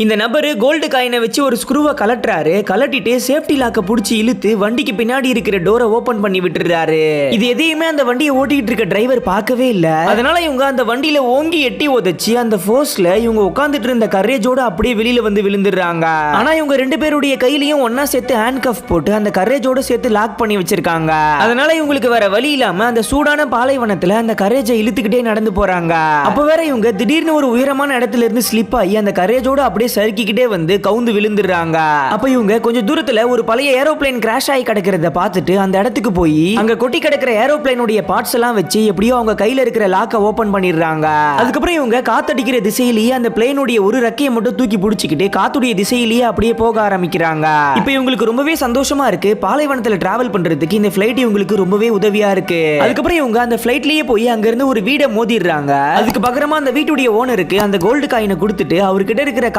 இந்த நபரு கோல்டு காயினை வச்சு ஒரு ஸ்க்ரூவை கலட்டுறாரு. கலட்டிட்டு சேஃப்டி லாக்க புடிச்சு இழுத்து வண்டிக்கு பின்னாடி இருக்கிற டோரை ஓபன் பண்ணி விட்டுறாரு. இது எதையுமே அந்த வண்டியை ஓட்டிட்டு இருக்க டிரைவர் பார்க்கவே இல்ல. அதனால இவங்க அந்த வண்டியில ஓங்கி எட்டி உதச்சி அந்த ஃபோர்ஸ்ல இவங்க உட்கார்ந்துட்டு இருந்த கரேஜோட அப்படியே வெளியில வந்து விழுந்துடுறாங்க. ஆனா இவங்க ரெண்டு பேருடைய கையிலயும் ஒன்னா சேர்த்து ஹேண்ட் கஃப் போட்டு அந்த கரேஜோட சேர்த்து லாக் பண்ணி வச்சிருக்காங்க. அதனால இவங்களுக்கு வேற வழி இல்லாம அந்த சூடான பாலைவனத்துல அந்த கரேஜை இழுத்துக்கிட்டே நடந்து போறாங்க. அப்ப வேற இவங்க திடீர்னு ஒரு உயரமான இடத்துல இருந்து ஸ்லிப் ஆகி அந்த கரேஜோட அப்படியே சறுக்கிக்கிட்டே வந்து கவுந்து விழுந்துடுறாங்க. அப்ப இவங்க கொஞ்சம் தூரத்துல ஒரு பழைய ஏரோப்ளேன் கிராஷ் ஆகி கிடக்கிறத பார்த்துட்டு அந்த இடத்துக்கு போய் அங்க கொட்டி கிடக்கிற ஏரோப்ளேனுடைய பார்ட்ஸ் எல்லாம் வச்சு எப்படியோ அவங்க கையில இருக்கிற லாக்க ஓபன் பண்ணிடுறாங்க. அதுக்கப்புறம் இவங்க காத்தடிக்கிற திசையிலேயே அந்த பிளேனுடைய ஒரு ரெக்கையை மட்டும் தூக்கி பிடிச்சிக்கிட்டு காத்துடைய திசையிலேயே அப்படியே போக ஆரம்பிக்கிறாங்க. இப்ப இவங்களுக்கு ரொம்பவே சந்தோஷமா இருக்கு. பாலைவனத்துல டிராவல் பண்றதுக்கு இந்த பிளைட் இவங்களுக்கு ரொம்பவே உதவியா இருக்கு. அதுக்கப்புறம் இவங்க அந்த பிளைட்லயே போய் அங்க இருந்து ஒரு வீடை மோதிடுறாங்க. அதுக்கு பகரமா அந்த வீட்டுடைய ஓனருக்கு அந்த கோல்டு காயினை கொடுத்துட்டு அவர்கிட்ட இருக்கிற